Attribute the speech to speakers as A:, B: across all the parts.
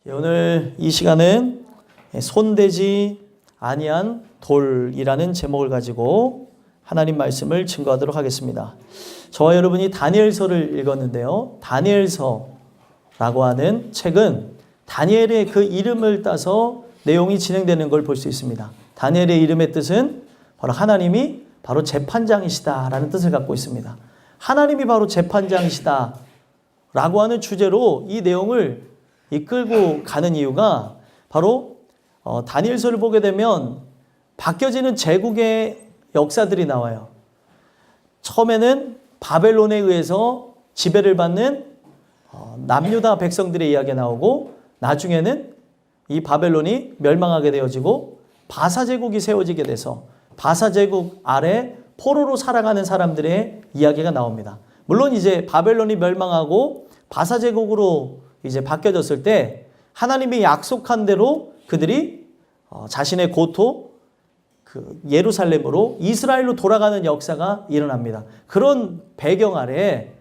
A: 오늘 이 시간은 손대지 아니한 돌이라는 제목을 가지고 하나님 말씀을 증거하도록 하겠습니다. 저와 여러분이 다니엘서를 읽었는데요. 다니엘서라고 하는 책은 다니엘의 그 이름을 따서 내용이 진행되는 걸 볼 수 있습니다. 다니엘의 이름의 뜻은 바로 하나님이 바로 재판장이시다라는 뜻을 갖고 있습니다. 하나님이 바로 재판장이시다라고 하는 주제로 이 내용을 이끌고 가는 이유가 바로 다니엘서를 보게 되면 바뀌어지는 제국의 역사들이 나와요. 처음에는 바벨론에 의해서 지배를 받는 남유다 백성들의 이야기가 나오고, 나중에는 이 바벨론이 멸망하게 되어지고 바사 제국이 세워지게 돼서 바사 제국 아래 포로로 살아가는 사람들의 이야기가 나옵니다. 물론 이제 바벨론이 멸망하고 바사 제국으로 이제 바뀌어졌을 때 하나님이 약속한 대로 그들이 자신의 고토 그 예루살렘으로 이스라엘로 돌아가는 역사가 일어납니다. 그런 배경 아래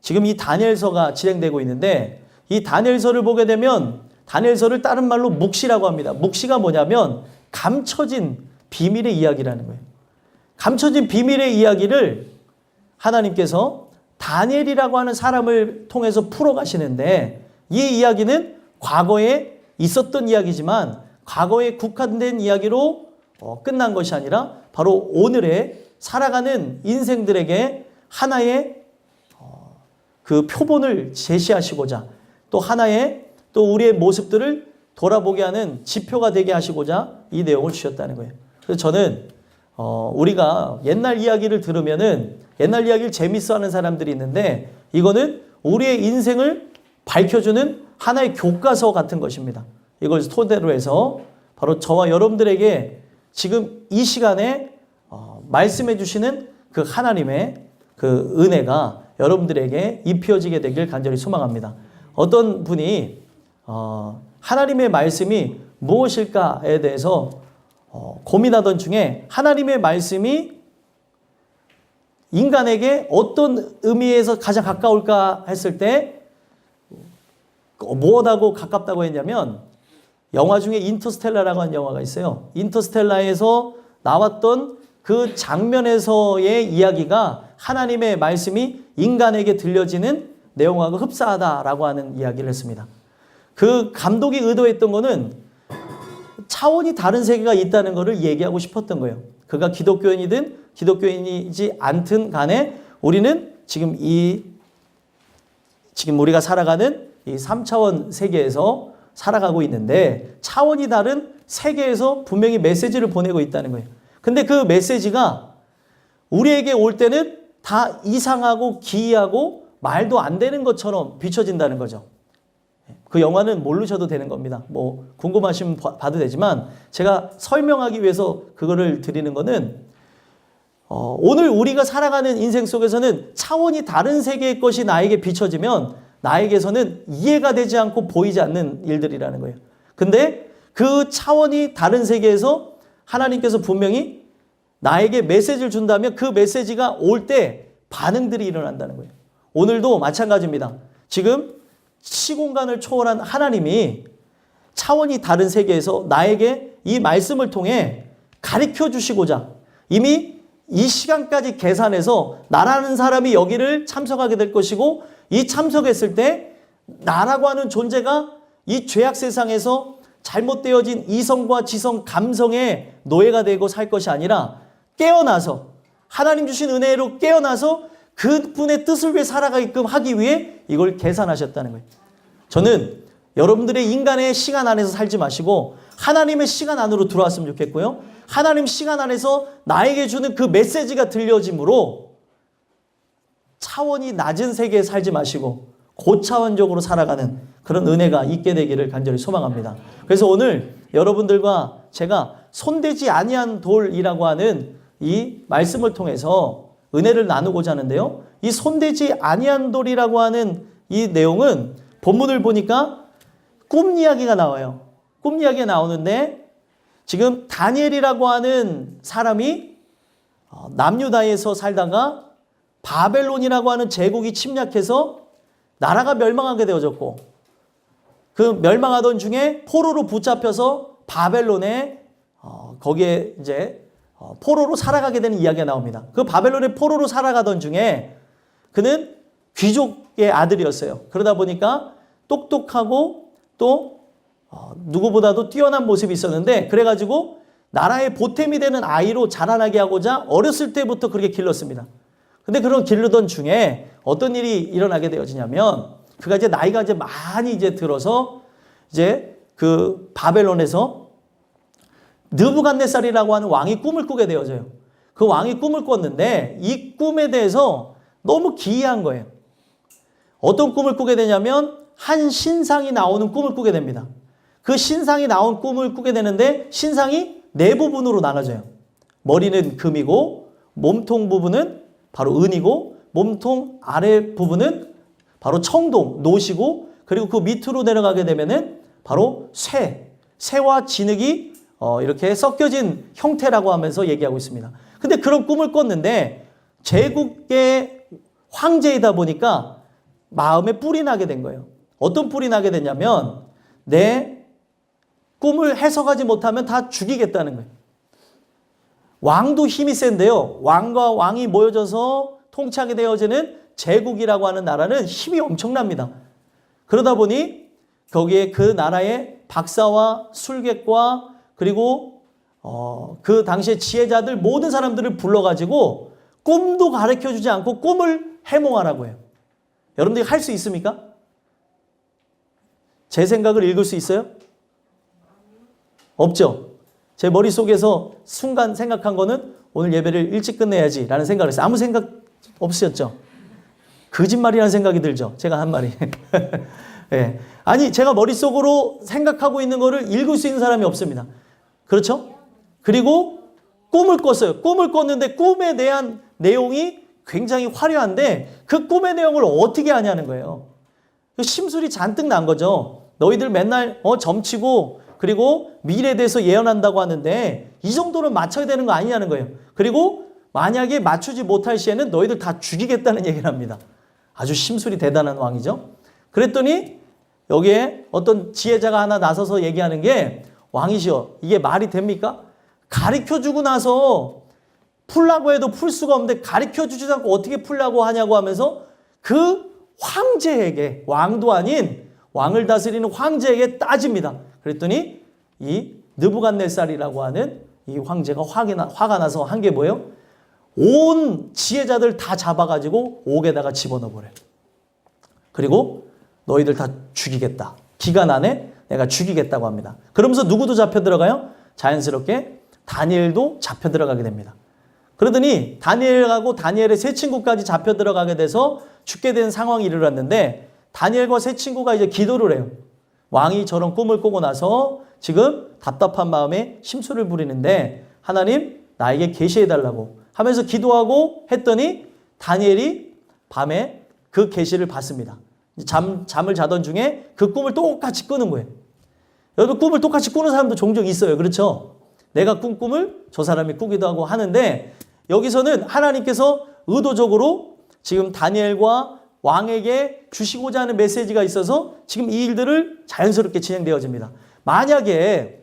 A: 지금 이 다니엘서가 진행되고 있는데, 이 다니엘서를 보게 되면 다니엘서를 다른 말로 묵시라고 합니다. 묵시가 뭐냐면 감춰진 비밀의 이야기라는 거예요. 감춰진 비밀의 이야기를 하나님께서 다니엘이라고 하는 사람을 통해서 풀어가시는데, 이 이야기는 과거에 있었던 이야기지만 과거에 국한된 이야기로 끝난 것이 아니라 바로 오늘의 살아가는 인생들에게 하나의 그 표본을 제시하시고자, 또 하나의 또 우리의 모습들을 돌아보게 하는 지표가 되게 하시고자 이 내용을 주셨다는 거예요. 그래서 저는 우리가 옛날 이야기를 들으면은 옛날 이야기를 재밌어하는 사람들이 있는데, 이거는 우리의 인생을 밝혀주는 하나의 교과서 같은 것입니다. 이걸 토대로 해서 바로 저와 여러분들에게 지금 이 시간에 말씀해 주시는 그 하나님의 그 은혜가 여러분들에게 입혀지게 되길 간절히 소망합니다. 어떤 분이 하나님의 말씀이 무엇일까에 대해서 고민하던 중에 하나님의 말씀이 인간에게 어떤 의미에서 가장 가까울까 했을 때 무엇하고 가깝다고 했냐면, 영화 중에 인터스텔라라고 하는 영화가 있어요. 인터스텔라에서 나왔던 그 장면에서의 이야기가 하나님의 말씀이 인간에게 들려지는 내용하고 흡사하다라고 하는 이야기를 했습니다. 그 감독이 의도했던 거는 차원이 다른 세계가 있다는 것을 얘기하고 싶었던 거예요. 그가 기독교인이든 기독교인이지 않든 간에 우리는 지금 우리가 살아가는 이 3차원 세계에서 살아가고 있는데, 차원이 다른 세계에서 분명히 메시지를 보내고 있다는 거예요. 근데 그 메시지가 우리에게 올 때는 다 이상하고 기이하고 말도 안 되는 것처럼 비춰진다는 거죠. 그 영화는 모르셔도 되는 겁니다. 뭐 궁금하시면 봐도 되지만, 제가 설명하기 위해서 그거를 드리는 거는 오늘 우리가 살아가는 인생 속에서는 차원이 다른 세계의 것이 나에게 비춰지면 나에게서는 이해가 되지 않고 보이지 않는 일들이라는 거예요. 근데 그 차원이 다른 세계에서 하나님께서 분명히 나에게 메시지를 준다면 그 메시지가 올 때 반응들이 일어난다는 거예요. 오늘도 마찬가지입니다. 지금 시공간을 초월한 하나님이 차원이 다른 세계에서 나에게 이 말씀을 통해 가르쳐 주시고자 이미 이 시간까지 계산해서 나라는 사람이 여기를 참석하게 될 것이고, 이 참석했을 때 나라고 하는 존재가 이 죄악 세상에서 잘못되어진 이성과 지성, 감성의 노예가 되고 살 것이 아니라 깨어나서 하나님 주신 은혜로 깨어나서 그분의 뜻을 위해 살아가게끔 하기 위해 이걸 계산하셨다는 거예요. 저는 여러분들의 인간의 시간 안에서 살지 마시고 하나님의 시간 안으로 들어왔으면 좋겠고요. 하나님 시간 안에서 나에게 주는 그 메시지가 들려짐으로 차원이 낮은 세계에 살지 마시고 고차원적으로 살아가는 그런 은혜가 있게 되기를 간절히 소망합니다. 그래서 오늘 여러분들과 제가 손대지 아니한 돌이라고 하는 이 말씀을 통해서 은혜를 나누고자 하는데요. 이 손대지 아니한 돌이라고 하는 이 내용은 본문을 보니까 꿈 이야기가 나와요. 꿈 이야기가 나오는데, 지금 다니엘이라고 하는 사람이 남유다에서 살다가 바벨론이라고 하는 제국이 침략해서 나라가 멸망하게 되어졌고, 그 멸망하던 중에 포로로 붙잡혀서 바벨론에 거기에 이제 포로로 살아가게 되는 이야기가 나옵니다. 그 바벨론의 포로로 살아가던 중에 그는 귀족의 아들이었어요. 그러다 보니까 똑똑하고 또 누구보다도 뛰어난 모습이 있었는데 그래가지고 나라의 보탬이 되는 아이로 자라나게 하고자 어렸을 때부터 그렇게 길렀습니다. 근데 그런 기르던 중에 어떤 일이 일어나게 되어지냐면 그가 이제 나이가 이제 많이 이제 들어서 이제 그 바벨론에서 느부갓네살이라고 하는 왕이 꿈을 꾸게 되어져요. 그 왕이 꿈을 꿨는데 이 꿈에 대해서 너무 기이한 거예요. 어떤 꿈을 꾸게 되냐면 한 신상이 나오는 꿈을 꾸게 됩니다. 그 신상이 나온 꿈을 꾸게 되는데 신상이 네 부분으로 나눠져요. 머리는 금이고 몸통 부분은 바로 은이고 몸통 아래 부분은 바로 청동, 노시고 그리고 그 밑으로 내려가게 되면은 바로 쇠와 진흙이 이렇게 섞여진 형태라고 하면서 얘기하고 있습니다. 근데 그런 꿈을 꿨는데 제국의 황제이다 보니까 마음에 뿔이 나게 된 거예요. 어떤 뿔이 나게 됐냐면 내 꿈을 해석하지 못하면 다 죽이겠다는 거예요. 왕도 힘이 센데요. 왕과 왕이 모여져서 통치하게 되어지는 제국이라고 하는 나라는 힘이 엄청납니다. 그러다 보니 거기에 그 나라의 박사와 술객과 그리고 그 당시의 지혜자들 모든 사람들을 불러가지고 꿈도 가르쳐주지 않고 꿈을 해몽하라고 해요. 여러분들이 할 수 있습니까? 제 생각을 읽을 수 있어요? 없죠? 제 머릿속에서 순간 생각한 거는 오늘 예배를 일찍 끝내야지 라는 생각을 했어요. 아무 생각 없으셨죠? 거짓말이라는 생각이 들죠? 제가 한 말이. 네. 아니 제가 머릿속으로 생각하고 있는 거를 읽을 수 있는 사람이 없습니다. 그렇죠? 그리고 꿈을 꿨어요. 꿈을 꿨는데 꿈에 대한 내용이 굉장히 화려한데 그 꿈의 내용을 어떻게 하냐는 거예요. 심술이 잔뜩 난 거죠. 너희들 맨날 점치고 그리고 미래에 대해서 예언한다고 하는데 이 정도는 맞춰야 되는 거 아니냐는 거예요. 그리고 만약에 맞추지 못할 시에는 너희들 다 죽이겠다는 얘기를 합니다. 아주 심술이 대단한 왕이죠. 그랬더니 여기에 어떤 지혜자가 하나 나서서 얘기하는 게 왕이시여 이게 말이 됩니까? 가르쳐주고 나서 풀라고 해도 풀 수가 없는데 가르쳐주지도 않고 어떻게 풀라고 하냐고 하면서 그 황제에게 왕도 아닌 왕을 다스리는 황제에게 따집니다. 그랬더니 이 느부갓네살이라고 하는 이 황제가 화가 나서 한 게 뭐예요? 온 지혜자들 다 잡아가지고 옥에다가 집어넣어버려요. 그리고 너희들 다 죽이겠다. 기간 안에 내가 죽이겠다고 합니다. 그러면서 누구도 잡혀 들어가요? 자연스럽게 다니엘도 잡혀 들어가게 됩니다. 그러더니 다니엘하고 다니엘의 세 친구까지 잡혀 들어가게 돼서 죽게 된 상황이 일어났는데 다니엘과 세 친구가 이제 기도를 해요. 왕이 저런 꿈을 꾸고 나서 지금 답답한 마음에 심술을 부리는데 하나님 나에게 계시해달라고 하면서 기도하고 했더니 다니엘이 밤에 그 계시를 봤습니다. 잠을 자던 중에 그 꿈을 똑같이 꾸는 거예요. 여러분 꿈을 똑같이 꾸는 사람도 종종 있어요. 그렇죠? 내가 꾼 꿈을 저 사람이 꾸기도 하고 하는데 여기서는 하나님께서 의도적으로 지금 다니엘과 왕에게 주시고자 하는 메시지가 있어서 지금 이 일들을 자연스럽게 진행되어집니다. 만약에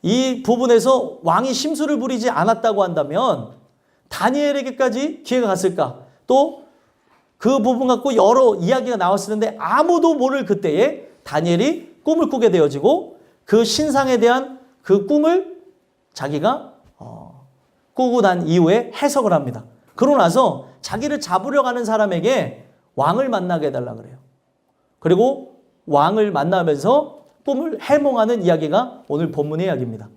A: 이 부분에서 왕이 심술을 부리지 않았다고 한다면 다니엘에게까지 기회가 갔을까? 또 그 부분 갖고 여러 이야기가 나왔을 텐데 아무도 모를 그때에 다니엘이 꿈을 꾸게 되어지고 그 신상에 대한 그 꿈을 자기가 꾸고 난 이후에 해석을 합니다. 그러고 나서 자기를 잡으려 가는 사람에게 왕을 만나게 해달라 그래요. 그리고 왕을 만나면서 꿈을 해몽하는 이야기가 오늘 본문의 이야기입니다.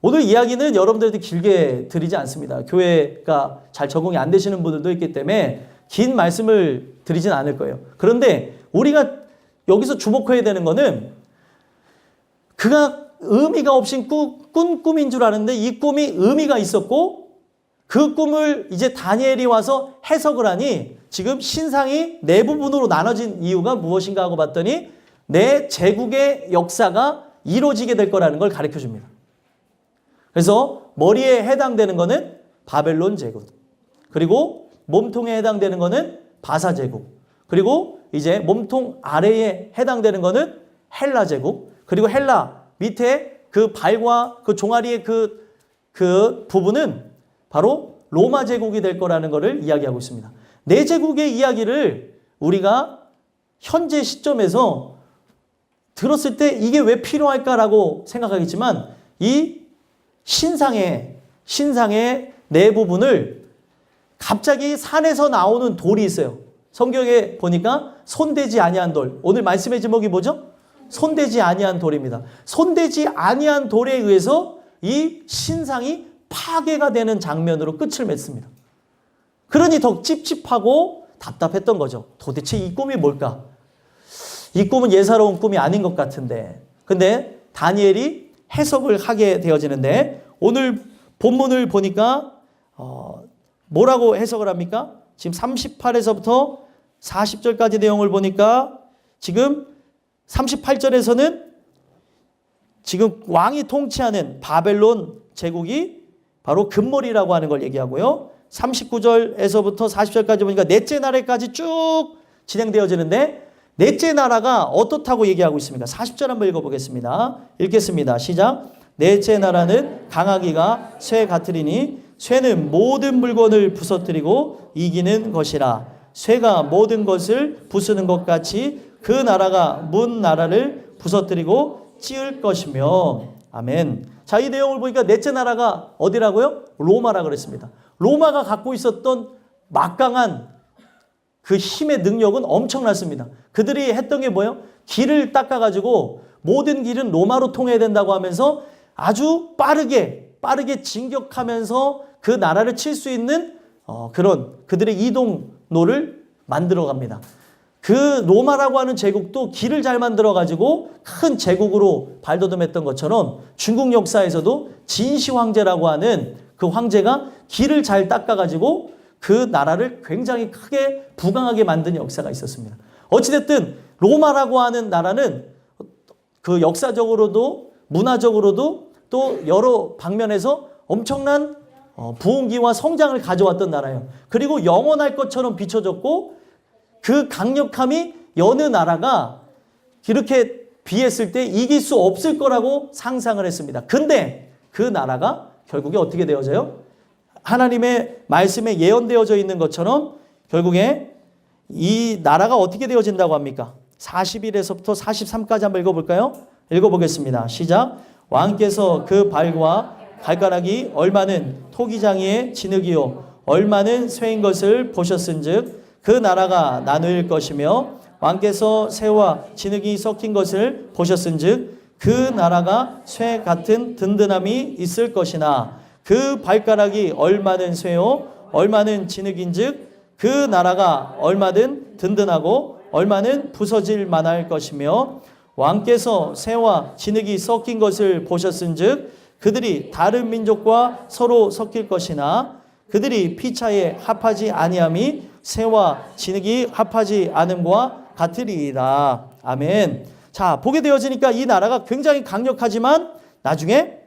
A: 오늘 이야기는 여러분들한테 길게 드리지 않습니다. 교회가 잘 적응이 안 되시는 분들도 있기 때문에 긴 말씀을 드리진 않을 거예요. 그런데 우리가 여기서 주목해야 되는 거는 그가 의미가 없이 꾼 꿈인 줄 아는데 이 꿈이 의미가 있었고 그 꿈을 이제 다니엘이 와서 해석을 하니 지금 신상이 네 부분으로 나눠진 이유가 무엇인가 하고 봤더니 내 제국의 역사가 이루어지게 될 거라는 걸 가르쳐 줍니다. 그래서 머리에 해당되는 거는 바벨론 제국, 그리고 몸통에 해당되는 거는 바사 제국, 그리고 이제 몸통 아래에 해당되는 거는 헬라 제국, 그리고 헬라 밑에 그 발과 그 종아리의 그 부분은 바로 로마 제국이 될 거라는 것을 이야기하고 있습니다. 네 제국의 이야기를 우리가 현재 시점에서 들었을 때 이게 왜 필요할까라고 생각하겠지만 이 신상의 네 부분을 갑자기 산에서 나오는 돌이 있어요. 성경에 보니까 손대지 아니한 돌. 오늘 말씀의 제목이 뭐죠? 손대지 아니한 돌입니다. 손대지 아니한 돌에 의해서 이 신상이 파괴가 되는 장면으로 끝을 맺습니다. 그러니 더 찝찝하고 답답했던 거죠. 도대체 이 꿈이 뭘까? 이 꿈은 예사로운 꿈이 아닌 것 같은데. 근데 다니엘이 해석을 하게 되어지는데 오늘 본문을 보니까 뭐라고 해석을 합니까? 지금 38에서부터 40절까지 내용을 보니까 지금 38절에서는 지금 왕이 통치하는 바벨론 제국이 바로 금몰이라고 하는 걸 얘기하고요. 39절에서부터 40절까지 보니까 넷째 나라까지 쭉 진행되어지는데 넷째 나라가 어떻다고 얘기하고 있습니까? 40절 한번 읽어보겠습니다. 읽겠습니다. 시작. 넷째 나라는 강하기가 쇠 같으리니 쇠는 모든 물건을 부서뜨리고 이기는 것이라. 쇠가 모든 것을 부수는 것 같이 그 나라가 문 나라를 부서뜨리고 찌을 것이며. 아멘. 자, 이 내용을 보니까 넷째 나라가 어디라고요? 로마라 그랬습니다. 로마가 갖고 있었던 막강한 그 힘의 능력은 엄청났습니다. 그들이 했던 게 뭐예요? 길을 닦아가지고 모든 길은 로마로 통해야 된다고 하면서 아주 빠르게 진격하면서 그 나라를 칠 수 있는 그런 그들의 이동로를 만들어 갑니다. 그 로마라고 하는 제국도 길을 잘 만들어가지고 큰 제국으로 발돋움했던 것처럼 중국 역사에서도 진시 황제라고 하는 그 황제가 길을 잘 닦아가지고 그 나라를 굉장히 크게 부강하게 만든 역사가 있었습니다. 어찌됐든 로마라고 하는 나라는 그 역사적으로도 문화적으로도 또 여러 방면에서 엄청난 부흥기와 성장을 가져왔던 나라예요. 그리고 영원할 것처럼 비춰졌고 그 강력함이 여느 나라가 이렇게 비했을 때 이길 수 없을 거라고 상상을 했습니다. 근데 그 나라가 결국에 어떻게 되어져요? 하나님의 말씀에 예언되어져 있는 것처럼 결국에 이 나라가 어떻게 되어진다고 합니까? 41에서부터 43까지 한번 읽어볼까요? 읽어보겠습니다. 시작. 왕께서 그 발과 발가락이 얼마는 토기장이의 진흙이요 얼마는 쇠인 것을 보셨은즉 그 나라가 나누일 것이며 왕께서 쇠와 진흙이 섞인 것을 보셨은즉 그 나라가 쇠 같은 든든함이 있을 것이나 그 발가락이 얼마는 쇠요 얼마는 진흙인즉 그 나라가 얼마든 든든하고 얼마는 부서질 만할 것이며 왕께서 쇠와 진흙이 섞인 것을 보셨은즉 그들이 다른 민족과 서로 섞일 것이나 그들이 피차에 합하지 아니함이 쇠와 진흙이 합하지 않음과 같으리이다. 아멘. 자, 보게 되어지니까 이 나라가 굉장히 강력하지만 나중에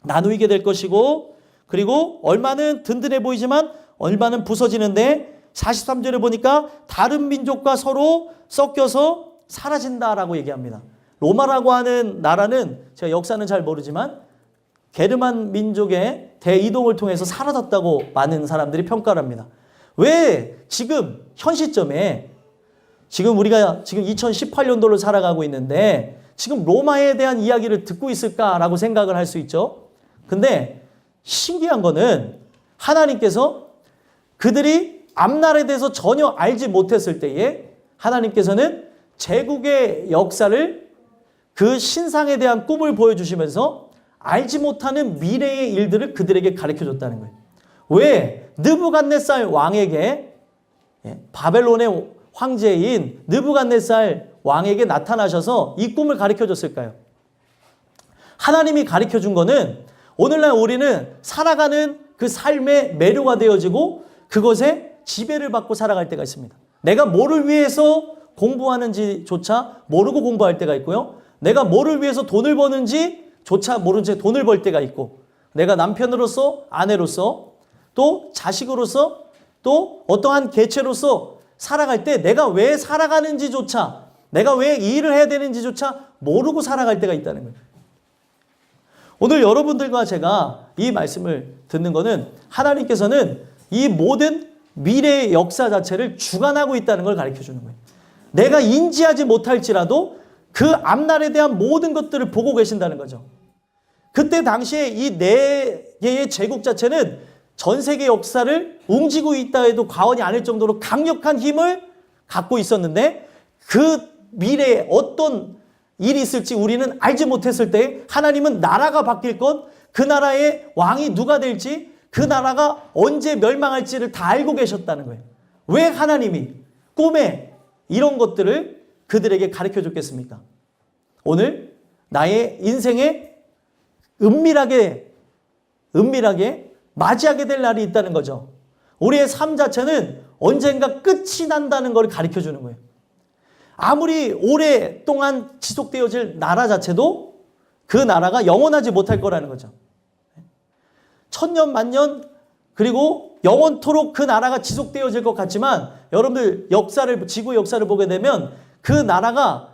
A: 나누게 될 것이고 그리고 얼마는 든든해 보이지만 얼마는 부서지는데 43절에 보니까 다른 민족과 서로 섞여서 사라진다라고 얘기합니다. 로마라고 하는 나라는 제가 역사는 잘 모르지만 게르만 민족의 대이동을 통해서 사라졌다고 많은 사람들이 평가를 합니다. 왜 지금 현 시점에 지금 우리가 지금 2018년도를 살아가고 있는데 지금 로마에 대한 이야기를 듣고 있을까라고 생각을 할 수 있죠. 근데 신기한 거는 하나님께서 그들이 앞날에 대해서 전혀 알지 못했을 때에 하나님께서는 제국의 역사를 그 신상에 대한 꿈을 보여주시면서 알지 못하는 미래의 일들을 그들에게 가르쳐줬다는 거예요. 왜? 느부갓네살 왕에게 바벨론의 황제인 느부갓네살 왕에게 나타나셔서 이 꿈을 가르쳐줬을까요? 하나님이 가르쳐준 거는 오늘날 우리는 살아가는 그 삶의 매료가 되어지고 그것에 지배를 받고 살아갈 때가 있습니다. 내가 뭐를 위해서 공부하는지조차 모르고 공부할 때가 있고요. 내가 뭐를 위해서 돈을 버는지조차 모른 채 돈을 벌 때가 있고 내가 남편으로서 아내로서 또 자식으로서 또 어떠한 개체로서 살아갈 때 내가 왜 살아가는지조차, 내가 왜 이 일을 해야 되는지조차 모르고 살아갈 때가 있다는 거예요. 오늘 여러분들과 제가 이 말씀을 듣는 거는 하나님께서는 이 모든 미래의 역사 자체를 주관하고 있다는 걸 가르쳐 주는 거예요. 내가 인지하지 못할지라도 그 앞날에 대한 모든 것들을 보고 계신다는 거죠. 그때 당시에 이 네 개의 제국 자체는 전 세계 역사를 움직이고 있다 해도 과언이 아닐 정도로 강력한 힘을 갖고 있었는데 그 미래에 어떤 일이 있을지 우리는 알지 못했을 때 하나님은 나라가 바뀔 것, 그 나라의 왕이 누가 될지, 그 나라가 언제 멸망할지를 다 알고 계셨다는 거예요. 왜 하나님이 꿈에 이런 것들을 그들에게 가르쳐 줬겠습니까? 오늘 나의 인생에 은밀하게 맞이하게 될 날이 있다는 거죠. 우리의 삶 자체는 언젠가 끝이 난다는 걸 가르쳐 주는 거예요. 아무리 오랫동안 지속되어질 나라 자체도 그 나라가 영원하지 못할 거라는 거죠. 천년 만년 그리고 영원토록 그 나라가 지속되어질 것 같지만 여러분들 지구의 역사를 보게 되면 그 나라가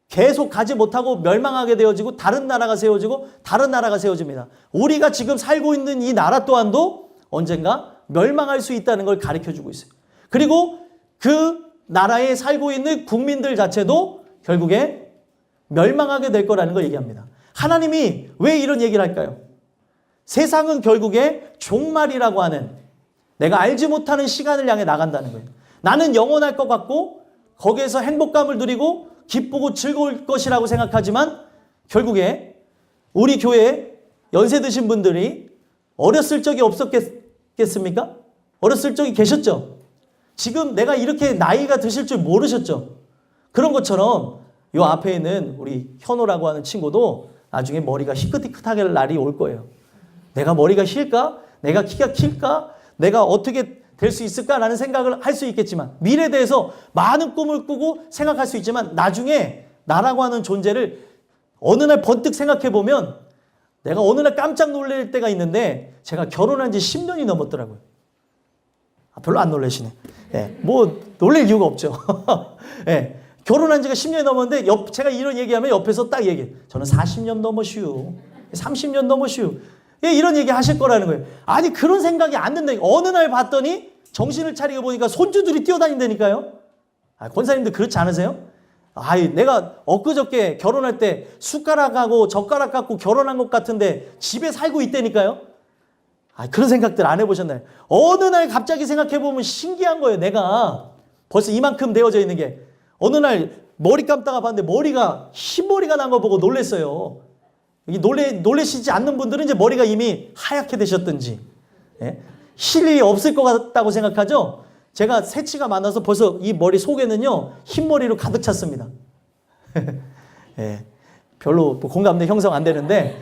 A: 계속 가지 못하고 멸망하게 되어지고 다른 나라가 세워지고 다른 나라가 세워집니다. 우리가 지금 살고 있는 이 나라 또한도 언젠가 멸망할 수 있다는 걸 가르쳐 주고 있어요. 그리고 그 나라에 살고 있는 국민들 자체도 결국에 멸망하게 될 거라는 걸 얘기합니다. 하나님이 왜 이런 얘기를 할까요? 세상은 결국에 종말이라고 하는 내가 알지 못하는 시간을 향해 나간다는 거예요. 나는 영원할 것 같고 거기에서 행복감을 누리고 기쁘고 즐거울 것이라고 생각하지만 결국에 우리 교회에 연세 드신 분들이 어렸을 적이 없었겠습니까? 어렸을 적이 계셨죠? 지금 내가 이렇게 나이가 드실 줄 모르셨죠? 그런 것처럼 요 앞에 있는 우리 현호라고 하는 친구도 나중에 머리가 희끗희끗하게 날이 올 거예요. 내가 머리가 힐까? 내가 키가 클까? 내가 어떻게 될 수 있을까라는 생각을 할 수 있겠지만 미래에 대해서 많은 꿈을 꾸고 생각할 수 있지만 나중에 나라고 하는 존재를 어느 날 번뜩 생각해 보면 내가 어느 날 깜짝 놀랄 때가 있는데 제가 결혼한 지 10년이 넘었더라고요. 별로 안 놀라시네. 예, 뭐 놀랄 이유가 없죠. 예, 결혼한 지가 10년이 넘었는데 제가 이런 얘기하면 옆에서 딱 얘기해. 저는 40년 넘었슈. 30년 넘었슈. 예, 이런 얘기 하실 거라는 거예요. 아니 그런 생각이 안 든다. 어느 날 봤더니 정신을 차리고 보니까 손주들이 뛰어다닌다니까요. 권사님들 그렇지 않으세요? 내가 엊그저께 결혼할 때 숟가락하고 젓가락 갖고 결혼한 것 같은데 집에 살고 있다니까요. 그런 생각들 안 해보셨나요? 어느 날 갑자기 생각해보면 신기한 거예요. 내가 벌써 이만큼 되어져 있는 게 어느 날 머리 감다가 봤는데 머리가 흰머리가 난 거 보고 놀랐어요. 놀라시지 않는 분들은 이제 머리가 이미 하얗게 되셨든지 쉴 일이 없을 것 같다고 생각하죠. 제가 새치가 많아서 벌써 이 머리 속에는요 흰머리로 가득 찼습니다. 예, 별로 공감대 형성 안 되는데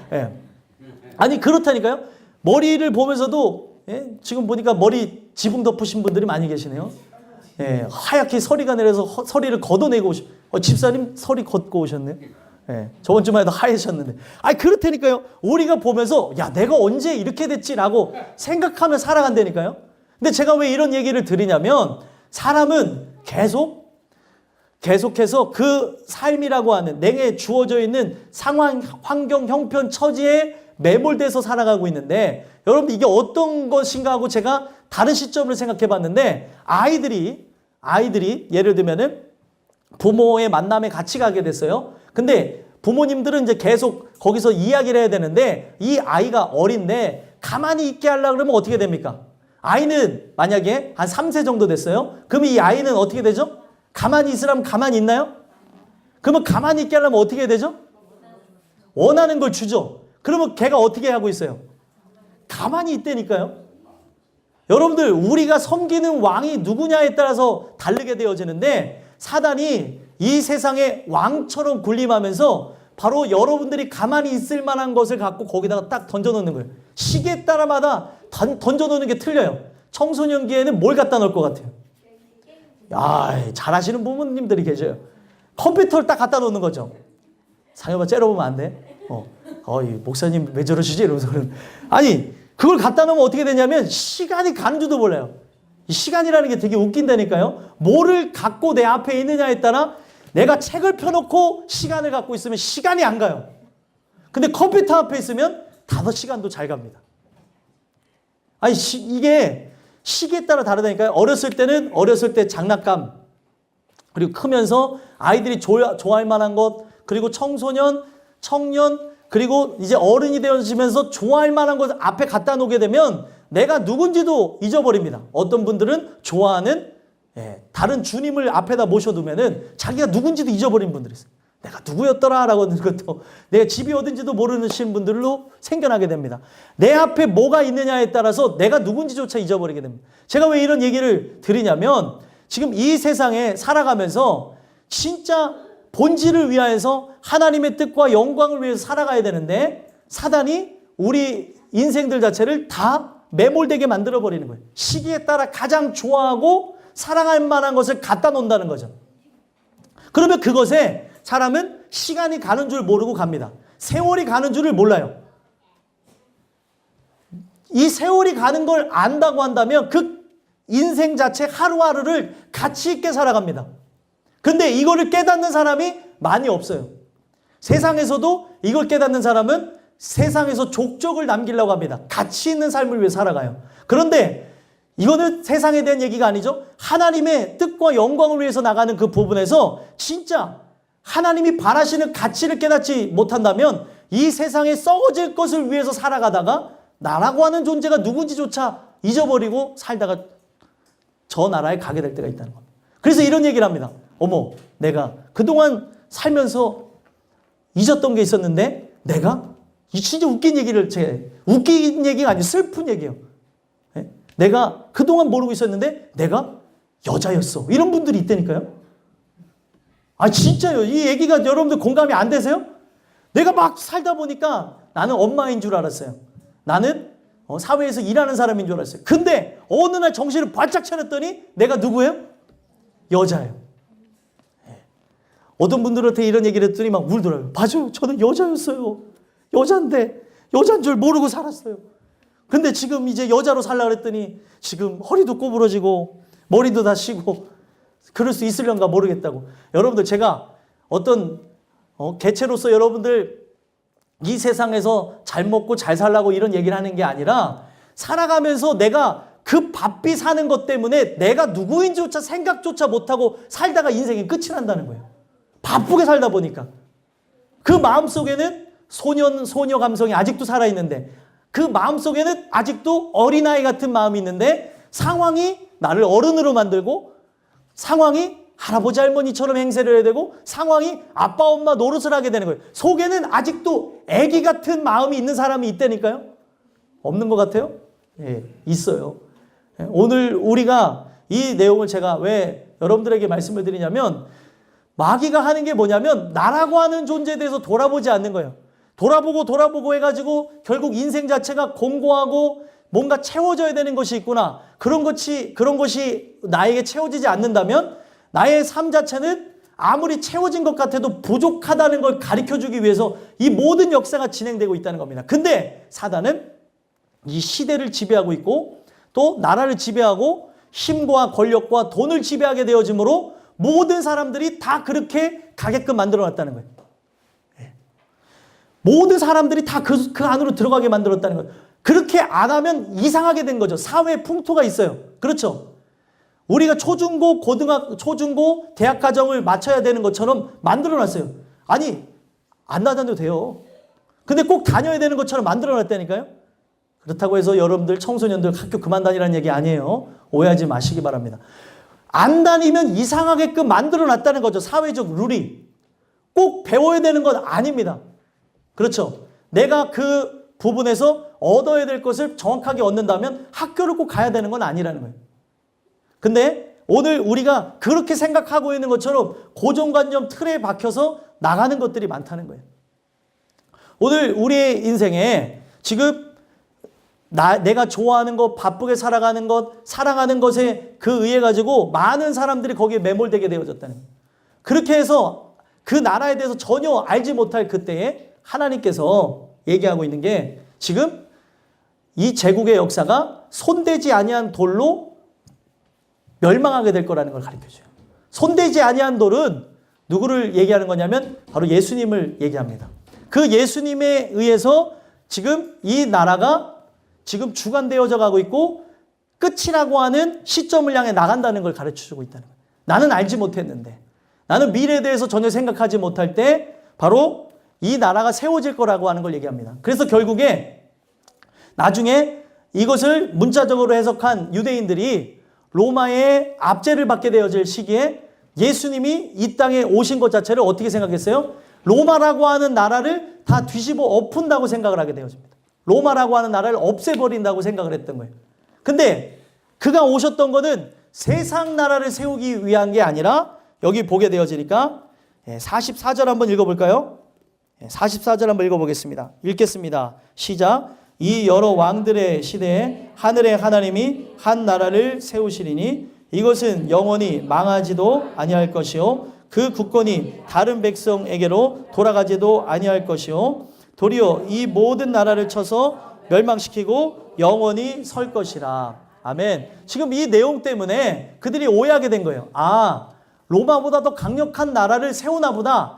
A: 아니 그렇다니까요. 머리를 보면서도 지금 보니까 머리 지붕 덮으신 분들이 많이 계시네요. 하얗게 서리가 내려서 서리를 걷어내고 집사님 서리 걷고 오셨네요. 저번 주만 해도 하얘셨는데. 그렇다니까요. 우리가 보면서 야 내가 언제 이렇게 됐지라고 생각하며 살아간다니까요. 근데 제가 왜 이런 얘기를 드리냐면 사람은 계속해서 그 삶이라고 하는 내게 주어져 있는 상황, 환경, 형편, 처지에 매몰돼서 살아가고 있는데 여러분들 이게 어떤 것인가 하고 제가 다른 시점을 생각해 봤는데 아이들이 예를 들면은 부모의 만남에 같이 가게 됐어요. 근데 부모님들은 이제 계속 거기서 이야기를 해야 되는데 이 아이가 어린데 가만히 있게 하려고 그러면 어떻게 됩니까? 아이는 만약에 한 3세 정도 됐어요. 그럼 이 아이는 어떻게 되죠? 가만히 있으라면 가만히 있나요? 그러면 가만히 있게 하려면 어떻게 해야 되죠? 원하는 걸 주죠. 그러면 걔가 어떻게 하고 있어요? 가만히 있다니까요. 여러분들 우리가 섬기는 왕이 누구냐에 따라서 다르게 되어지는데 사단이 이 세상의 왕처럼 군림하면서 바로 여러분들이 가만히 있을 만한 것을 갖고 거기다가 딱 던져놓는 거예요. 시기에 따라마다 던져놓는 게 틀려요. 청소년기에는 뭘 갖다 놓을 것 같아요? 잘하시는 부모님들이 계셔요. 컴퓨터를 딱 갖다 놓는 거죠. 상여봐 째려보면 안 돼? 목사님 왜 저러시지? 이러면서 아니 그걸 갖다 놓으면 어떻게 되냐면 시간이 가는 줄도 몰라요. 이 시간이라는 게 되게 웃긴다니까요. 뭐를 갖고 내 앞에 있느냐에 따라 내가 책을 펴놓고 시간을 갖고 있으면 시간이 안 가요. 근데 컴퓨터 앞에 있으면 5시간도 잘 갑니다. 아니 이게 시기에 따라 다르다니까요. 어렸을 때는 어렸을 때 장난감, 그리고 크면서 아이들이 좋아할 만한 것, 그리고 청소년, 청년, 그리고 이제 어른이 되어지면서 좋아할 만한 것 앞에 갖다 놓게 되면 내가 누군지도 잊어버립니다. 어떤 분들은 좋아하는 다른 주님을 앞에다 모셔두면은 자기가 누군지도 잊어버린 분들이 있어요. 내가 누구였더라 라고 하는 것도, 내가 집이 어딘지도 모르시는 분들로 생겨나게 됩니다. 내 앞에 뭐가 있느냐에 따라서 내가 누군지조차 잊어버리게 됩니다. 제가 왜 이런 얘기를 드리냐면 지금 이 세상에 살아가면서 진짜 본질을 위하여서 하나님의 뜻과 영광을 위해서 살아가야 되는데 사단이 우리 인생들 자체를 다 매몰되게 만들어버리는 거예요. 시기에 따라 가장 좋아하고 사랑할 만한 것을 갖다 놓는다는 거죠. 그러면 그것에 사람은 시간이 가는 줄 모르고 갑니다. 세월이 가는 줄을 몰라요. 이 세월이 가는 걸 안다고 한다면 그 인생 자체 하루하루를 가치 있게 살아갑니다. 근데 이거를 깨닫는 사람이 많이 없어요. 세상에서도 이걸 깨닫는 사람은 세상에서 족적을 남기려고 합니다. 가치 있는 삶을 위해 살아가요. 그런데 이거는 세상에 대한 얘기가 아니죠. 하나님의 뜻과 영광을 위해서 나가는 그 부분에서 진짜 하나님이 바라시는 가치를 깨닫지 못한다면 이 세상에 썩어질 것을 위해서 살아가다가 나라고 하는 존재가 누군지조차 잊어버리고 살다가 저 나라에 가게 될 때가 있다는 겁니다. 그래서 이런 얘기를 합니다. 어머, 내가 그동안 살면서 잊었던 게 있었는데 내가 진짜 웃긴 얘기를 웃긴 얘기가 아니고 슬픈 얘기예요. 내가 그동안 모르고 있었는데 내가 여자였어. 이런 분들이 있다니까요. 아 진짜요. 이 얘기가 여러분들 공감이 안 되세요? 내가 막 살다 보니까 나는 엄마인 줄 알았어요. 나는 사회에서 일하는 사람인 줄 알았어요. 근데 어느 날 정신을 바짝 차렸더니 내가 누구예요? 여자예요. 어떤 분들한테 이런 얘기를 했더니 막 울더라고요. 맞아요. 저는 여자였어요. 여잔데 여잔 줄 모르고 살았어요. 근데 지금 이제 여자로 살려고 했더니 지금 허리도 꼬부러지고 머리도 다 쉬고 그럴 수 있으련가 모르겠다고. 여러분들 제가 어떤 개체로서 여러분들 이 세상에서 잘 먹고 잘 살라고 이런 얘기를 하는 게 아니라 살아가면서 내가 그 바삐 사는 것 때문에 내가 누구인지조차 생각조차 못하고 살다가 인생이 끝이 난다는 거예요. 바쁘게 살다 보니까. 그 마음속에는 소녀 감성이 아직도 살아있는데 그 마음속에는 아직도 어린아이 같은 마음이 있는데 상황이 나를 어른으로 만들고 상황이 할아버지 할머니처럼 행세를 해야 되고 상황이 아빠 엄마 노릇을 하게 되는 거예요. 속에는 아직도 애기 같은 마음이 있는 사람이 있다니까요. 없는 것 같아요? 예, 있어요. 오늘 우리가 이 내용을 제가 왜 여러분들에게 말씀을 드리냐면 마귀가 하는 게 뭐냐면 나라고 하는 존재에 대해서 돌아보지 않는 거예요. 돌아보고 해가지고 결국 인생 자체가 공고하고 뭔가 채워져야 되는 것이 있구나. 그런 것이 나에게 채워지지 않는다면 나의 삶 자체는 아무리 채워진 것 같아도 부족하다는 걸 가르쳐주기 위해서 이 모든 역사가 진행되고 있다는 겁니다. 근데 사단은 이 시대를 지배하고 있고 또 나라를 지배하고 힘과 권력과 돈을 지배하게 되어지므로 모든 사람들이 다 그렇게 가게끔 만들어놨다는 거예요. 모든 사람들이 다 그 안으로 들어가게 만들었다는 거예요. 그렇게 안 하면 이상하게 된 거죠. 사회 풍토가 있어요. 그렇죠? 우리가 초중고, 대학 과정을 마쳐야 되는 것처럼 만들어놨어요. 아니, 안 다녀도 돼요. 근데 꼭 다녀야 되는 것처럼 만들어놨다니까요. 그렇다고 해서 여러분들 청소년들 학교 그만 다니라는 얘기 아니에요. 오해하지 마시기 바랍니다. 안 다니면 이상하게끔 만들어놨다는 거죠. 사회적 룰이. 꼭 배워야 되는 건 아닙니다. 그렇죠? 내가 그 부분에서 얻어야 될 것을 정확하게 얻는다면 학교를 꼭 가야 되는 건 아니라는 거예요. 근데 오늘 우리가 그렇게 생각하고 있는 것처럼 고정관념 틀에 박혀서 나가는 것들이 많다는 거예요. 오늘 우리의 인생에 지금 내가 좋아하는 것, 바쁘게 살아가는 것, 사랑하는 것에 그 의해 가지고 많은 사람들이 거기에 매몰되게 되어졌다는 거예요. 그렇게 해서 그 나라에 대해서 전혀 알지 못할 그때에 하나님께서 얘기하고 있는 게 지금 이 제국의 역사가 손대지 아니한 돌로 멸망하게 될 거라는 걸 가르쳐줘요. 손대지 아니한 돌은 누구를 얘기하는 거냐면 바로 예수님을 얘기합니다. 그 예수님에 의해서 지금 이 나라가 지금 주관되어져 가고 있고 끝이라고 하는 시점을 향해 나간다는 걸 가르쳐주고 있다는 거예요. 나는 알지 못했는데, 나는 미래에 대해서 전혀 생각하지 못할 때 바로 이 나라가 세워질 거라고 하는 걸 얘기합니다. 그래서 결국에 나중에 이것을 문자적으로 해석한 유대인들이 로마의 압제를 받게 되어질 시기에 예수님이 이 땅에 오신 것 자체를 어떻게 생각했어요? 로마라고 하는 나라를 다 뒤집어 엎은다고 생각을 하게 되어집니다. 로마라고 하는 나라를 없애버린다고 생각을 했던 거예요. 근데 그가 오셨던 것은 세상 나라를 세우기 위한 게 아니라 여기 보게 되어지니까 44절 한번 읽어볼까요? 44절 한번 읽어보겠습니다. 읽겠습니다. 시작. 이 여러 왕들의 시대에 하늘의 하나님이 한 나라를 세우시리니 이것은 영원히 망하지도 아니할 것이요 그 국권이 다른 백성에게로 돌아가지도 아니할 것이요 도리어 이 모든 나라를 쳐서 멸망시키고 영원히 설 것이라. 아멘. 지금 이 내용 때문에 그들이 오해하게 된 거예요. 아, 로마보다 더 강력한 나라를 세우나 보다.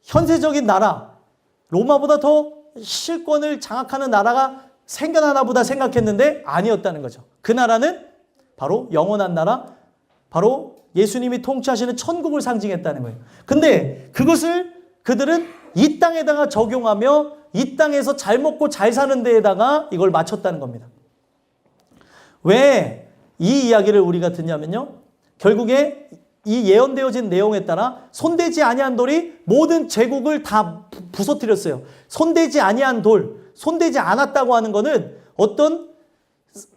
A: 현세적인 나라, 로마보다 더 실권을 장악하는 나라가 생겨나나 보다 생각했는데 아니었다는 거죠. 그 나라는 바로 영원한 나라, 바로 예수님이 통치하시는 천국을 상징했다는 거예요. 근데 그것을 그들은 이 땅에다가 적용하며 이 땅에서 잘 먹고 잘 사는 데에다가 이걸 맞췄다는 겁니다. 왜 이 이야기를 우리가 듣냐면요, 결국에 이 예언되어진 내용에 따라 손대지 아니한 돌이 모든 제국을 다 부서뜨렸어요. 손대지 아니한 돌, 손대지 않았다고 하는 것은 어떤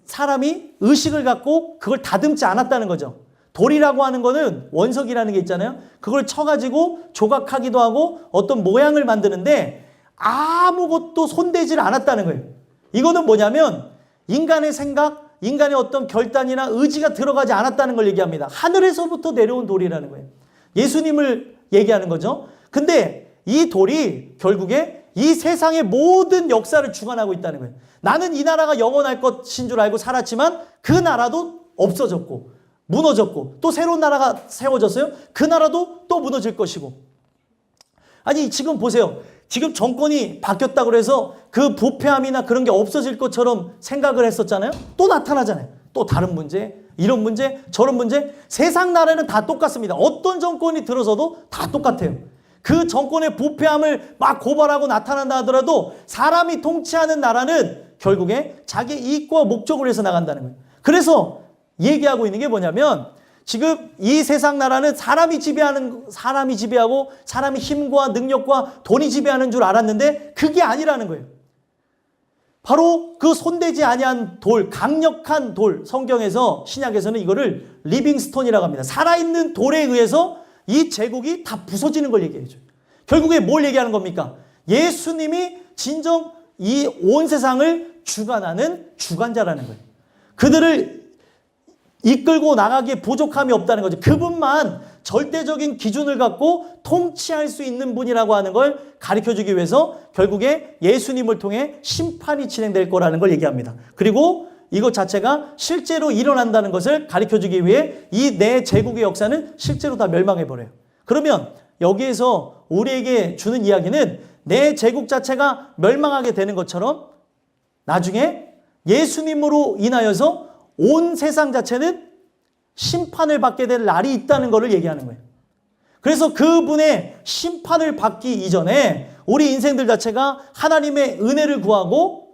A: 사람이 의식을 갖고 그걸 다듬지 않았다는 거죠. 돌이라고 하는 거는 원석이라는 게 있잖아요. 그걸 쳐가지고 조각하기도 하고 어떤 모양을 만드는데 아무것도 손대지를 않았다는 거예요. 이거는 뭐냐면 인간의 생각, 인간의 어떤 결단이나 의지가 들어가지 않았다는 걸 얘기합니다. 하늘에서부터 내려온 돌이라는 거예요. 예수님을 얘기하는 거죠. 근데 이 돌이 결국에 이 세상의 모든 역사를 주관하고 있다는 거예요. 나는 이 나라가 영원할 것인 줄 알고 살았지만 그 나라도 없어졌고 무너졌고 또 새로운 나라가 세워졌어요. 그 나라도 또 무너질 것이고. 아니 지금 보세요. 지금 정권이 바뀌었다고 해서 그 부패함이나 그런 게 없어질 것처럼 생각을 했었잖아요. 또 나타나잖아요. 또 다른 문제, 이런 문제, 저런 문제. 세상 나라는 다 똑같습니다. 어떤 정권이 들어서도 다 똑같아요. 그 정권의 부패함을 막 고발하고 나타난다 하더라도 사람이 통치하는 나라는 결국에 자기 이익과 목적을 위해서 나간다는 거예요. 그래서 얘기하고 있는 게 뭐냐면 지금 이 세상 나라는 사람이 지배하고 사람이 힘과 능력과 돈이 지배하는 줄 알았는데 그게 아니라는 거예요. 바로 그 손대지 아니한 돌, 강력한 돌, 성경에서 신약에서는 이거를 리빙스톤이라고 합니다. 살아있는 돌에 의해서 이 제국이 다 부서지는 걸 얘기해 줘요. 결국에 뭘 얘기하는 겁니까? 예수님이 진정 이 온 세상을 주관하는 주관자라는 거예요. 그들을 이끌고 나가기에 부족함이 없다는 거죠. 그분만 절대적인 기준을 갖고 통치할 수 있는 분이라고 하는 걸 가르쳐주기 위해서 결국에 예수님을 통해 심판이 진행될 거라는 걸 얘기합니다. 그리고 이것 자체가 실제로 일어난다는 것을 가르쳐주기 위해 이 내 제국의 역사는 실제로 다 멸망해버려요. 그러면 여기에서 우리에게 주는 이야기는 내 제국 자체가 멸망하게 되는 것처럼 나중에 예수님으로 인하여서 온 세상 자체는 심판을 받게 될 날이 있다는 것을 얘기하는 거예요. 그래서 그분의 심판을 받기 이전에 우리 인생들 자체가 하나님의 은혜를 구하고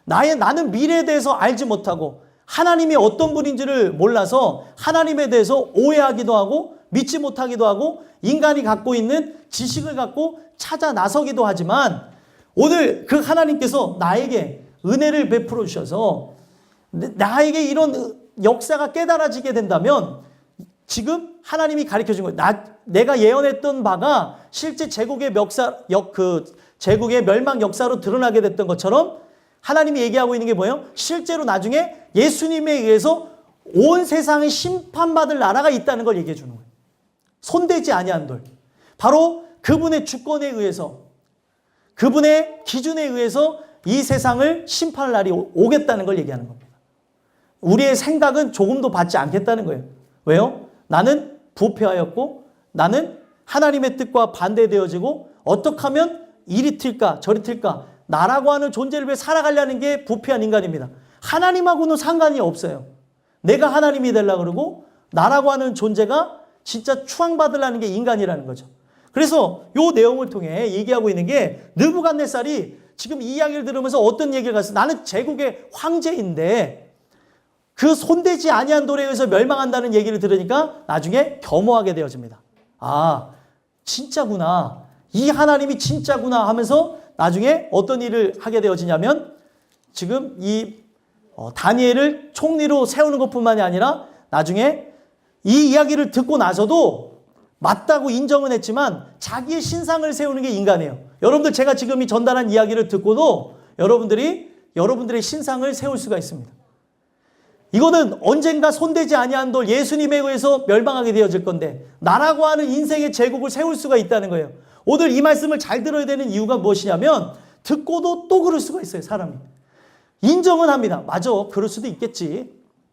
A: 나는 미래에 대해서 알지 못하고 하나님이 어떤 분인지를 몰라서 하나님에 대해서 오해하기도 하고 믿지 못하기도 하고 인간이 갖고 있는 지식을 갖고 찾아 나서기도 하지만 오늘 그 하나님께서 나에게 은혜를 베풀어 주셔서 나에게 이런 역사가 깨달아지게 된다면 지금 하나님이 가르쳐준 거예요. 내가 예언했던 바가 실제 제국의 제국의 멸망 역사로 드러나게 됐던 것처럼 하나님이 얘기하고 있는 게 뭐예요? 실제로 나중에 예수님에 의해서 온 세상이 심판받을 나라가 있다는 걸 얘기해 주는 거예요. 손대지 아니한 돌. 바로 그분의 주권에 의해서 그분의 기준에 의해서 이 세상을 심판할 날이 오겠다는 걸 얘기하는 겁니다. 우리의 생각은 조금도 받지 않겠다는 거예요. 왜요? 나는 부패하였고 나는 하나님의 뜻과 반대되어지고 어떻게 하면 이리 튈까 저리 튈까 나라고 하는 존재를 위해 살아가려는 게 부패한 인간입니다. 하나님하고는 상관이 없어요. 내가 하나님이 되려고 그러고 나라고 하는 존재가 진짜 추앙받으려는 게 인간이라는 거죠. 그래서 이 내용을 통해 얘기하고 있는 게 느부갓네살이 지금 이 이야기를 들으면서 어떤 얘기를 갔어요? 나는 제국의 황제인데 그 손대지 아니한 돌에 의해서 멸망한다는 얘기를 들으니까 나중에 겸허하게 되어집니다. 아, 진짜구나. 이 하나님이 진짜구나 하면서 나중에 어떤 일을 하게 되어지냐면 지금 이 다니엘을 총리로 세우는 것뿐만이 아니라 나중에 이 이야기를 듣고 나서도 맞다고 인정은 했지만 자기의 신상을 세우는 게 인간이에요. 여러분들 제가 지금 이 전달한 이야기를 듣고도 여러분들의 신상을 세울 수가 있습니다. 이거는 언젠가 손대지 아니한 돌 예수님에 의해서 멸망하게 되어질 건데 나라고 하는 인생의 제국을 세울 수가 있다는 거예요. 오늘 이 말씀을 잘 들어야 되는 이유가 무엇이냐면 듣고도 또 그럴 수가 있어요. 사람이. 인정은 합니다. 맞아. 그럴 수도 있겠지.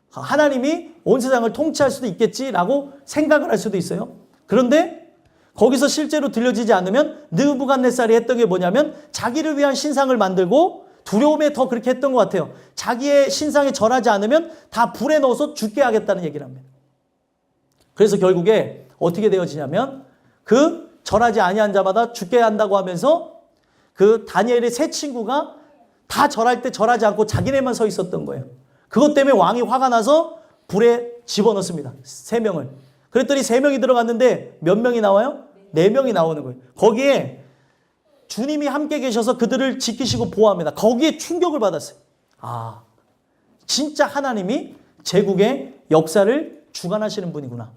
A: 하나님이 온 세상을 통치할 수도 있겠지라고 생각을 할 수도 있어요. 그런데 거기서 실제로 들려지지 않으면 느부갓네살이 했던 게 뭐냐면 자기를 위한 신상을 만들고 두려움에 더 그렇게 했던 것 같아요. 자기의 신상에 절하지 않으면 다 불에 넣어서 죽게 하겠다는 얘기를 합니다. 그래서 결국에 어떻게 되어지냐면 그 절하지 아니한 자마다 죽게 한다고 하면서 그 다니엘의 세 친구가 다 절할 때 절하지 않고 자기네만 서 있었던 거예요. 그것 때문에 왕이 화가 나서 불에 집어넣습니다. 3명을. 그랬더니 3명이 들어갔는데 몇 명이 나와요? 4명이 나오는 거예요. 거기에 주님이 함께 계셔서 그들을 지키시고 보호합니다. 거기에 충격을 받았어요. 아, 진짜 하나님이 제국의 역사를 주관하시는 분이구나.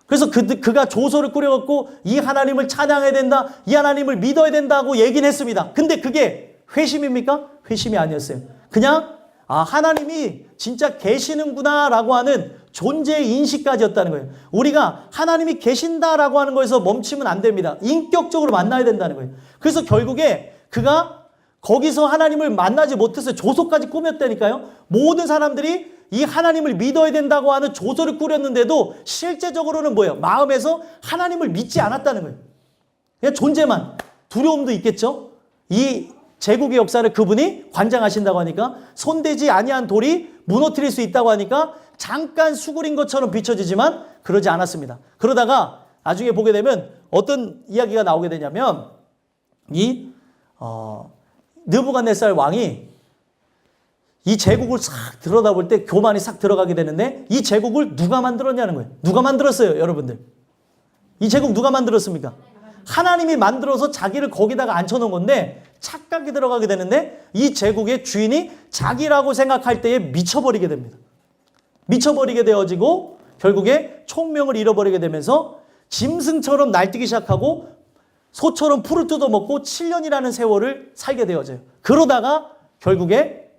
A: 그래서 그가 조서를 꾸려갖고 이 하나님을 찬양해야 된다, 이 하나님을 믿어야 된다고 얘기는 했습니다. 근데 그게 회심입니까? 회심이 아니었어요. 그냥 하나님이 진짜 계시는구나 라고 하는 존재의 인식까지였다는 거예요. 우리가 하나님이 계신다라고 하는 거에서 멈추면 안 됩니다. 인격적으로 만나야 된다는 거예요. 그래서 결국에 그가 거기서 하나님을 만나지 못해서 조소까지 꾸몄다니까요. 모든 사람들이 이 하나님을 믿어야 된다고 하는 조소를 꾸렸는데도 실제적으로는 뭐예요? 마음에서 하나님을 믿지 않았다는 거예요. 그냥 존재만. 두려움도 있겠죠. 이 제국의 역사를 그분이 관장하신다고 하니까 손대지 아니한 돌이 무너뜨릴 수 있다고 하니까 잠깐 수구린 것처럼 비춰지지만 그러지 않았습니다. 그러다가 나중에 보게 되면 어떤 이야기가 나오게 되냐면 이 느부갓네살 왕이 이 제국을 싹 들여다볼 때 교만이 싹 들어가게 되는데 이 제국을 누가 만들었냐는 거예요. 누가 만들었어요, 여러분들? 이 제국 누가 만들었습니까? 하나님이 만들어서 자기를 거기다가 앉혀놓은 건데 착각이 들어가게 되는데 이 제국의 주인이 자기라고 생각할 때에 미쳐버리게 됩니다. 미쳐버리게 되어지고 결국에 총명을 잃어버리게 되면서 짐승처럼 날뛰기 시작하고 소처럼 풀을 뜯어먹고 7년이라는 세월을 살게 되어져요. 그러다가 결국에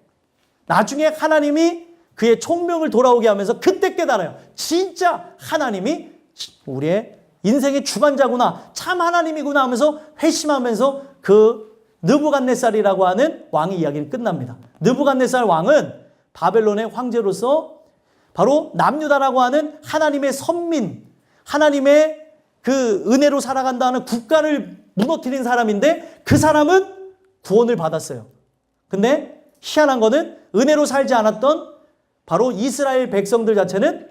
A: 나중에 하나님이 그의 총명을 돌아오게 하면서 그때 깨달아요. 진짜 하나님이 우리의 인생의 주관자구나, 참 하나님이구나 하면서 회심하면서 그 느부갓네살이라고 하는 왕의 이야기는 끝납니다. 느부갓네살 왕은 바벨론의 황제로서 바로 남유다라고 하는 하나님의 선민, 하나님의 그 은혜로 살아간다는 국가를 무너뜨린 사람인데 그 사람은 구원을 받았어요. 근데 희한한 거는 은혜로 살지 않았던 바로 이스라엘 백성들 자체는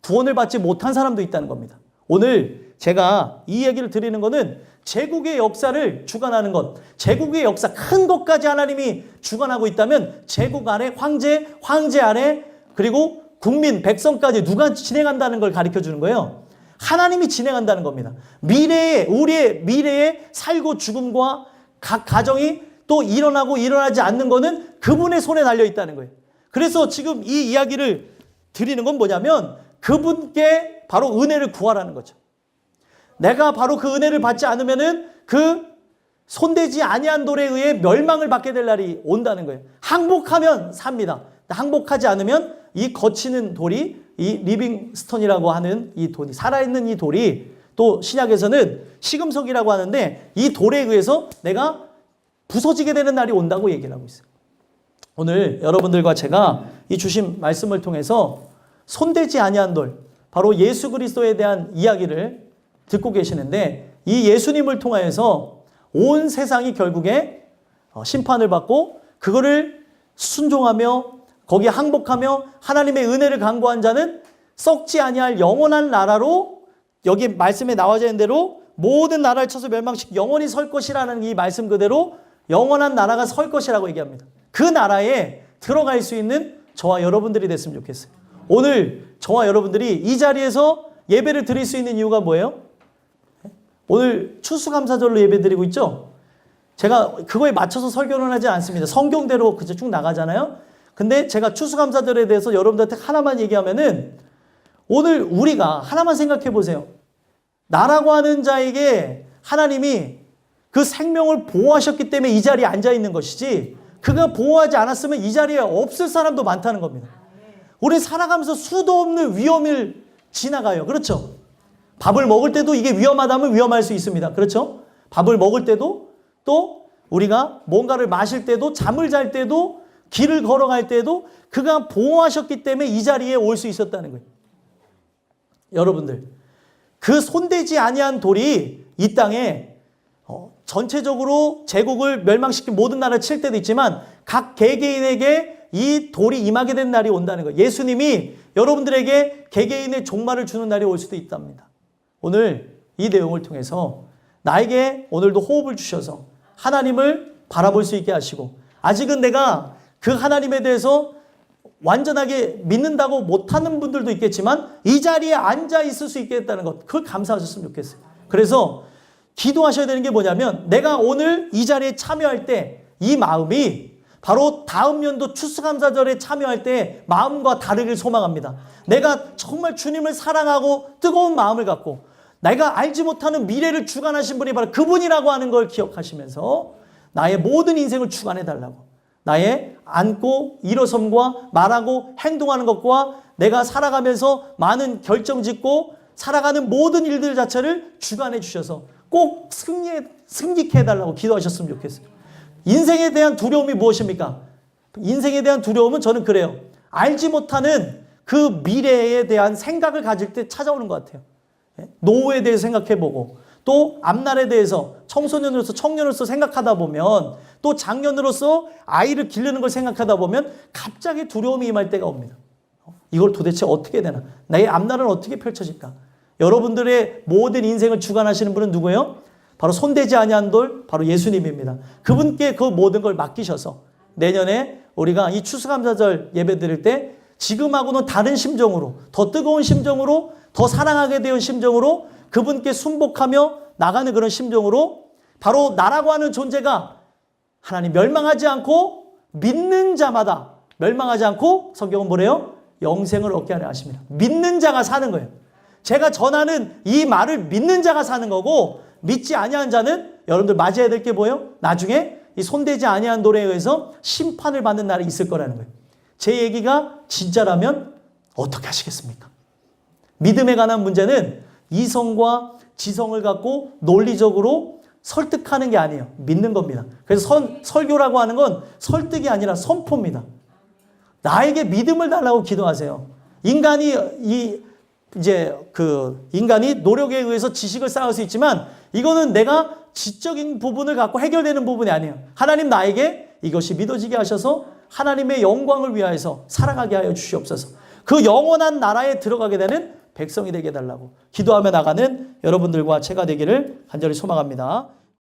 A: 구원을 받지 못한 사람도 있다는 겁니다. 오늘 제가 이 얘기를 드리는 거는 제국의 역사를 주관하는 것, 제국의 역사 큰 것까지 하나님이 주관하고 있다면 제국 안에 황제 안에 그리고 국민, 백성까지 누가 진행한다는 걸 가르쳐 주는 거예요. 하나님이 진행한다는 겁니다. 우리의 미래에 살고 죽음과 각 가정이 또 일어나고 일어나지 않는 거는 그분의 손에 달려 있다는 거예요. 그래서 지금 이 이야기를 드리는 건 뭐냐면 그분께 바로 은혜를 구하라는 거죠. 내가 바로 그 은혜를 받지 않으면은 그 손대지 아니한 돌에 의해 멸망을 받게 될 날이 온다는 거예요. 항복하면 삽니다. 항복하지 않으면 이 거치는 돌이 이 리빙스톤이라고 하는 이 돌이 살아있는 이 돌이 또 신약에서는 시금석이라고 하는데 이 돌에 의해서 내가 부서지게 되는 날이 온다고 얘기를 하고 있어요. 오늘 여러분들과 제가 이 주신 말씀을 통해서 손대지 아니한 돌, 바로 예수 그리스도에 대한 이야기를 듣고 계시는데, 이 예수님을 통하여서 온 세상이 결국에 심판을 받고 그거를 순종하며 거기에 항복하며 하나님의 은혜를 간구한 자는 썩지 아니할 영원한 나라로, 여기 말씀에 나와져 있는 대로 모든 나라를 쳐서 멸망시키고 영원히 설 것이라는 이 말씀 그대로 영원한 나라가 설 것이라고 얘기합니다. 그 나라에 들어갈 수 있는 저와 여러분들이 됐으면 좋겠어요. 오늘 저와 여러분들이 이 자리에서 예배를 드릴 수 있는 이유가 뭐예요? 오늘 추수감사절로 예배 드리고 있죠? 제가 그거에 맞춰서 설교는 하지 않습니다. 성경대로 그저 쭉 나가잖아요. 근데 제가 추수감사절에 대해서 여러분들한테 하나만 얘기하면은, 오늘 우리가 하나만 생각해 보세요. 나라고 하는 자에게 하나님이 그 생명을 보호하셨기 때문에 이 자리에 앉아 있는 것이지, 그가 보호하지 않았으면 이 자리에 없을 사람도 많다는 겁니다. 우리 살아가면서 수도 없는 위험을 지나가요. 그렇죠? 밥을 먹을 때도 이게 위험하다면 위험할 수 있습니다. 그렇죠? 밥을 먹을 때도, 또 우리가 뭔가를 마실 때도, 잠을 잘 때도, 길을 걸어갈 때도 그가 보호하셨기 때문에 이 자리에 올 수 있었다는 거예요. 여러분들, 그 손대지 아니한 돌이 이 땅에 전체적으로 제국을 멸망시킨 모든 나라를 칠 때도 있지만 각 개개인에게 이 돌이 임하게 된 날이 온다는 거예요. 예수님이 여러분들에게 개개인의 종말을 주는 날이 올 수도 있답니다. 오늘 이 내용을 통해서 나에게 오늘도 호흡을 주셔서 하나님을 바라볼 수 있게 하시고, 아직은 내가 그 하나님에 대해서 완전하게 믿는다고 못하는 분들도 있겠지만 이 자리에 앉아 있을 수 있게 했다는 것, 그걸 감사하셨으면 좋겠어요. 그래서 기도하셔야 되는 게 뭐냐면, 내가 오늘 이 자리에 참여할 때 이 마음이 바로 다음 연도 추수감사절에 참여할 때 마음과 다르길 소망합니다. 내가 정말 주님을 사랑하고 뜨거운 마음을 갖고 내가 알지 못하는 미래를 주관하신 분이 바로 그분이라고 하는 걸 기억하시면서 나의 모든 인생을 주관해달라고, 나의 앉고 일어섬과 말하고 행동하는 것과 내가 살아가면서 많은 결정짓고 살아가는 모든 일들 자체를 주관해 주셔서 꼭 승리케 해달라고 기도하셨으면 좋겠어요. 인생에 대한 두려움이 무엇입니까? 인생에 대한 두려움은 저는 그래요. 알지 못하는 그 미래에 대한 생각을 가질 때 찾아오는 것 같아요. 노후에 대해서 생각해보고, 또 앞날에 대해서 청소년으로서 청년으로서 생각하다 보면, 또 장년으로서 아이를 기르는 걸 생각하다 보면 갑자기 두려움이 임할 때가 옵니다. 이걸 도대체 어떻게 되나? 나의 앞날은 어떻게 펼쳐질까? 여러분들의 모든 인생을 주관하시는 분은 누구예요? 바로 손대지 아니한 돌, 바로 예수님입니다. 그분께 그 모든 걸 맡기셔서 내년에 우리가 이 추수감사절 예배 드릴 때 지금하고는 다른 심정으로, 더 뜨거운 심정으로, 더 사랑하게 되는 심정으로 그분께 순복하며 나가는 그런 심정으로, 바로 나라고 하는 존재가 하나님 멸망하지 않고 믿는 자마다 멸망하지 않고, 성경은 뭐래요? 영생을 얻게 하려 하십니다. 믿는 자가 사는 거예요. 제가 전하는 이 말을 믿는 자가 사는 거고, 믿지 아니한 자는 여러분들 맞이해야 될 게 뭐예요? 나중에 이 손대지 아니한 돌에 의해서 심판을 받는 날이 있을 거라는 거예요. 제 얘기가 진짜라면 어떻게 하시겠습니까? 믿음에 관한 문제는 이성과 지성을 갖고 논리적으로 설득하는 게 아니에요. 믿는 겁니다. 그래서 설교라고 하는 건 설득이 아니라 선포입니다. 나에게 믿음을 달라고 기도하세요. 인간이 노력에 의해서 지식을 쌓을 수 있지만, 이거는 내가 지적인 부분을 갖고 해결되는 부분이 아니에요. 하나님 나에게 이것이 믿어지게 하셔서 하나님의 영광을 위하여서 살아가게 하여 주시옵소서. 그 영원한 나라에 들어가게 되는 백성이 되게 해달라고 기도하며 나가는 여러분들과 제가 되기를 간절히 소망합니다.